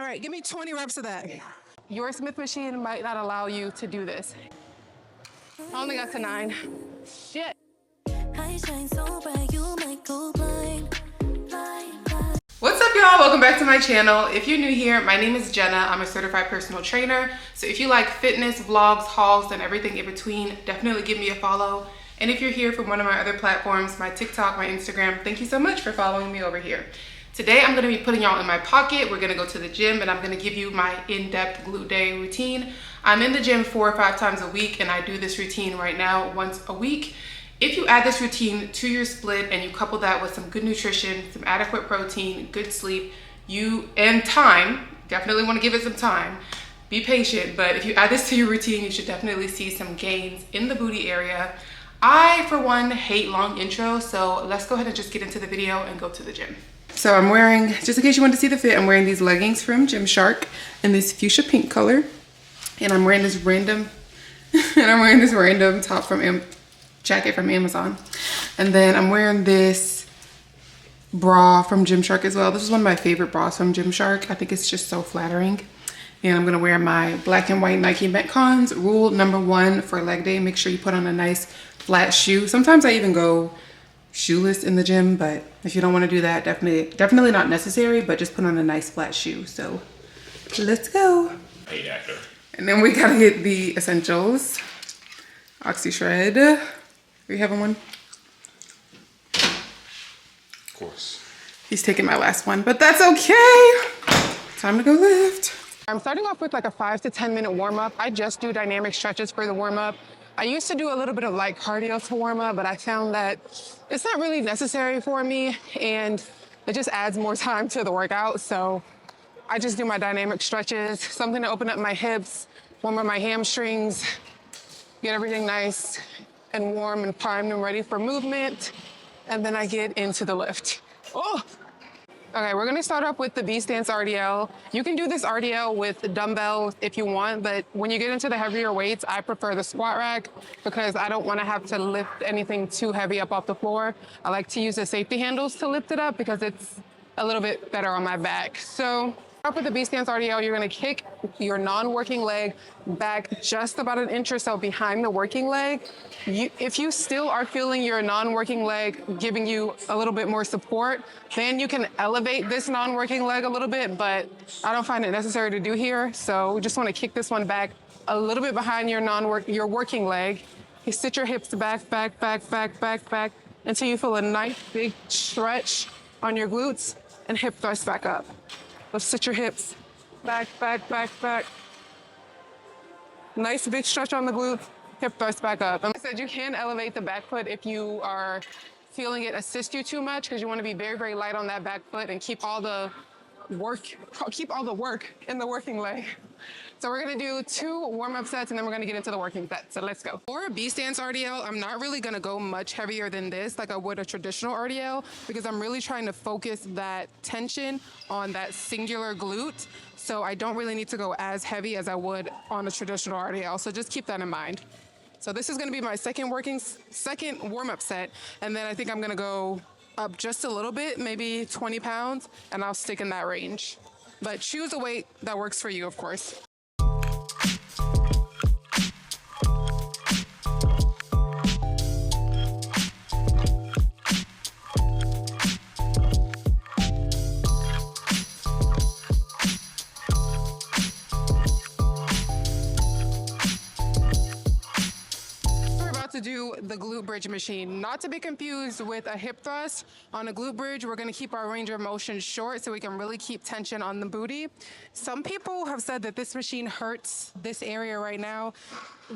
All right, give me 20 reps of that. Your Smith machine might not allow you to do this. I only got to 9. Shit. What's up, y'all? Welcome back to my channel. If you're new here, my name is Jannah. I'm a certified personal trainer. So if you like fitness, vlogs, hauls, and everything in between, definitely give me a follow. And if you're here from one of my other platforms, my TikTok, my Instagram, thank you so much for following me over here. Today, I'm gonna be putting y'all in my pocket. We're gonna go to the gym and I'm gonna give you my in-depth glute day routine. I'm in the gym 4 or 5 times a week and I do this routine right now once a week. If you add this routine to your split and you couple that with some good nutrition, some adequate protein, good sleep, and time, definitely wanna give it some time, be patient, but if you add this to your routine, you should definitely see some gains in the booty area. I, for one, hate long intros, so let's go ahead and just get into the video and go to the gym. So I'm wearing, just in case you want to see the fit, I'm wearing these leggings from Gymshark in this fuchsia pink color. And I'm wearing this random, top jacket from Amazon. And then I'm wearing this bra from Gymshark as well. This is one of my favorite bras from Gymshark. I think it's just so flattering. And I'm gonna wear my black and white Nike Metcons. Rule number 1 for leg day, make sure you put on a nice flat shoe. Sometimes I even go shoeless in the gym, but if you don't want to do that, definitely not necessary, but just put on a nice flat shoe. So let's go. Paid actor. And then we gotta hit the essentials. Oxy Shred. Are you having one? Of course. He's taking my last one, but that's okay. Time to go lift. I'm starting off with like a 5 to 10 minute warm up. I just do dynamic stretches for the warm up. I used to do a little bit of light cardio to warm up, but I found that it's not really necessary for me and it just adds more time to the workout. So I just do my dynamic stretches, something to open up my hips, warm up my hamstrings, get everything nice and warm and primed and ready for movement. And then I get into the lift. Oh! Okay, we're gonna start off with the B-stance RDL. You can do this RDL with dumbbells if you want, but when you get into the heavier weights, I prefer the squat rack because I don't wanna have to lift anything too heavy up off the floor. I like to use the safety handles to lift it up because it's a little bit better on my back. So up with the B-stance RDL, you're gonna kick your non-working leg back just about an inch or so behind the working leg. If you still are feeling your non-working leg giving you a little bit more support, then you can elevate this non-working leg a little bit, but I don't find it necessary to do here. So we just wanna kick this one back a little bit behind your working leg. You sit your hips back, until you feel a nice big stretch on your glutes and hip thrust back up. Let's sit your hips back. Nice big stretch on the glutes, hip thrust back up. And I said you can elevate the back foot if you are feeling it assist you too much because you want to be very, very light on that back foot and keep all the work in the working leg. So we're gonna do 2 warm-up sets and then we're gonna get into the working set. So let's go. For a B-stance RDL, I'm not really gonna go much heavier than this like I would a traditional RDL because I'm really trying to focus that tension on that singular glute. So I don't really need to go as heavy as I would on a traditional RDL. So just keep that in mind. So this is gonna be my second warm-up set. And then I think I'm gonna go up just a little bit, maybe 20 pounds, and I'll stick in that range. But choose a weight that works for you, of course. To do the glute bridge machine, not to be confused with a hip thrust. On a glute bridge, we're going to keep our range of motion short so we can really keep tension on the booty. Some people have said that this machine hurts this area right now.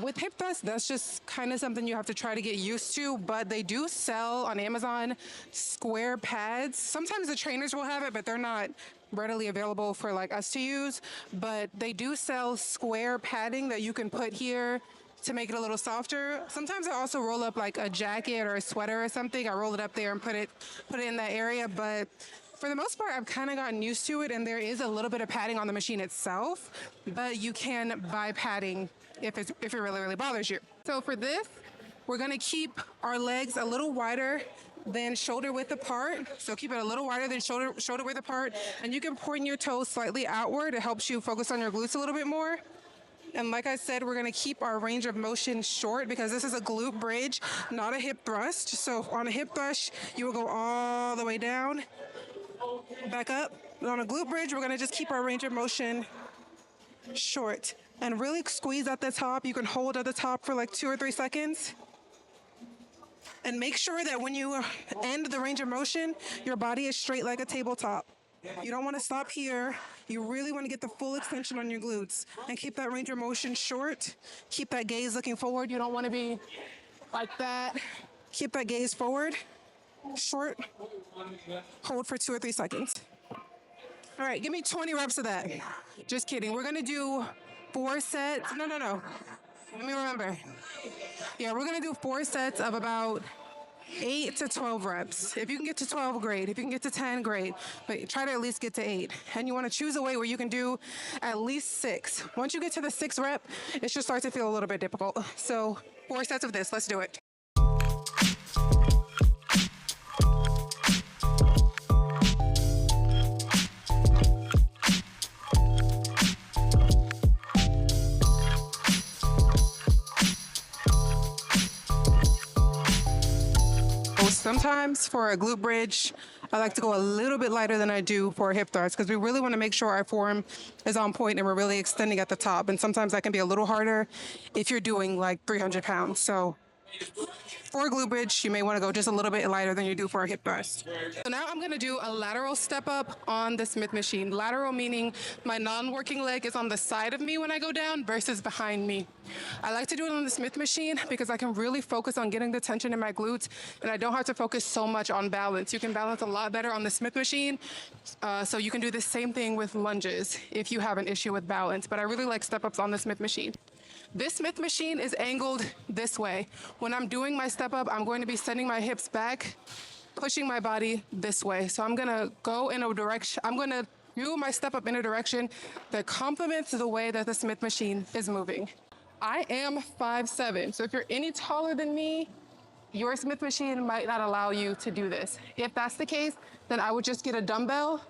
With hip thrust, that's just kind of something you have to try to get used to, but they do sell on Amazon square pads. Sometimes the trainers will have it, but they're not readily available for like us to use, but they do sell square padding that you can put here to make it a little softer. Sometimes I also roll up like a jacket or a sweater or something. I roll it up there and put it in that area, but for the most part, I've kind of gotten used to it, and there is a little bit of padding on the machine itself, but you can buy padding if it really, really bothers you. So for this, we're gonna keep our legs a little wider then shoulder width apart. So keep it a little wider than shoulder width apart. And you can point your toes slightly outward. It helps you focus on your glutes a little bit more. And like I said, we're gonna keep our range of motion short because this is a glute bridge, not a hip thrust. So on a hip thrust, you will go all the way down, back up. But on a glute bridge, we're gonna just keep our range of motion short and really squeeze at the top. You can hold at the top for like 2 or 3 seconds. And make sure that when you end the range of motion, your body is straight like a tabletop. You don't want to stop here. You really want to get the full extension on your glutes and keep that range of motion short. Keep that gaze looking forward. You don't want to be like that. Keep that gaze forward, short. Hold for 2 or 3 seconds. All right, give me 20 reps of that. Just kidding. We're going to do 4 sets. No. Let me remember. Yeah, we're going to do 4 sets of about 8 to 12 reps. If you can get to 12, great. If you can get to 10, great. But try to at least get to 8. And you want to choose a way where you can do at least 6. Once you get to the 6th rep, it should start to feel a little bit difficult. So 4 sets of this. Let's do it. Sometimes for a glute bridge, I like to go a little bit lighter than I do for a hip thrust because we really want to make sure our form is on point and we're really extending at the top. And sometimes that can be a little harder if you're doing like 300 pounds. So for a glute bridge, you may want to go just a little bit lighter than you do for a hip thrust. So now I'm going to do a lateral step up on the Smith machine. Lateral meaning my non-working leg is on the side of me when I go down versus behind me. I like to do it on the Smith machine because I can really focus on getting the tension in my glutes and I don't have to focus so much on balance. You can balance a lot better on the Smith machine. So you can do the same thing with lunges if you have an issue with balance. But I really like step ups on the Smith machine. This Smith machine is angled this way. When I'm doing my step up, I'm going to be sending my hips back, pushing my body this way. So I'm gonna go in a direction, I'm gonna do my step up in a direction that complements the way that the Smith machine is moving. I am 5'7", so if you're any taller than me, your Smith machine might not allow you to do this. If that's the case, then I would just get a dumbbell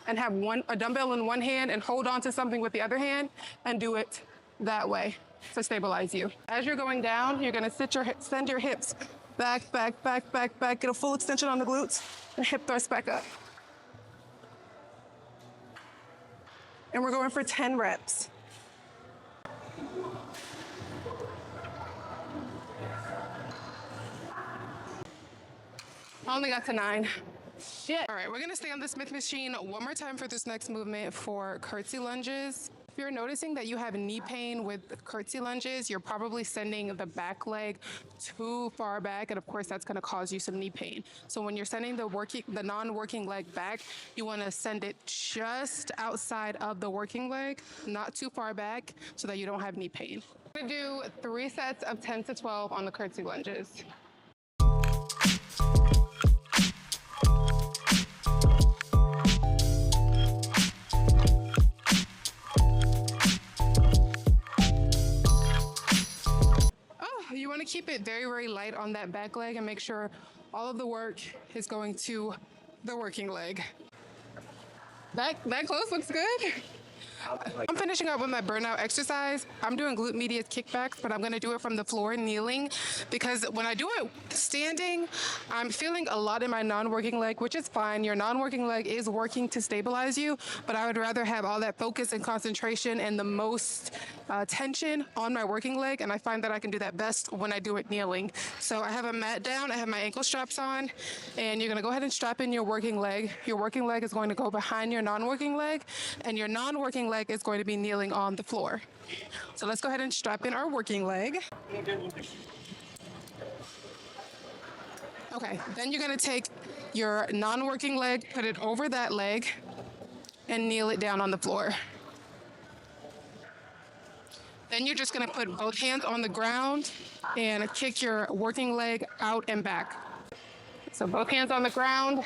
and have a dumbbell in one hand and hold on to something with the other hand and do it that way to stabilize you. As you're going down, you're gonna send your hips back, get a full extension on the glutes, and hip thrust back up. And we're going for 10 reps. I only got to 9. Shit. All right, we're gonna stay on the Smith machine one more time for this next movement for curtsy lunges. If you're noticing that you have knee pain with curtsy lunges, you're probably sending the back leg too far back, and of course that's gonna cause you some knee pain. So when you're sending the non-working leg back, you wanna send it just outside of the working leg, not too far back, so that you don't have knee pain. We're gonna do 3 sets of 10 to 12 on the curtsy lunges. You want to keep it very, very light on that back leg and make sure all of the work is going to the working leg. That close looks good. I'm finishing up with my burnout exercise. I'm doing glute medius kickbacks, but I'm going to do it from the floor kneeling because when I do it standing, I'm feeling a lot in my non-working leg, which is fine. Your non-working leg is working to stabilize you, but I would rather have all that focus and concentration and the most tension on my working leg, and I find that I can do that best when I do it kneeling. So I have a mat down, I have my ankle straps on, and you're going to go ahead and strap in your working leg. Your working leg is going to go behind your non-working leg, and your non-working leg is going to be kneeling on the floor. So let's go ahead and strap in our working leg. Okay, then you're gonna take your non-working leg, put it over that leg, and kneel it down on the floor. Then you're just gonna put both hands on the ground and kick your working leg out and back. So both hands on the ground.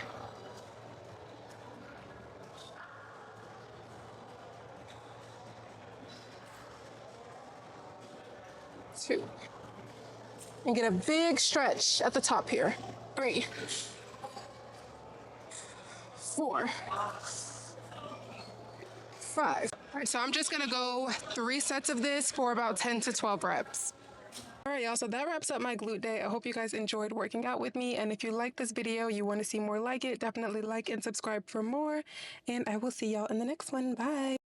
Two. And get a big stretch at the top here. 3, 4, 5. All right, so I'm just gonna go 3 sets of this for about 10 to 12 reps. All right, y'all, so that wraps up my glute day. I hope you guys enjoyed working out with me. And if you like this video, you want to see more like it, definitely like and subscribe for more. And I will see y'all in the next one. Bye.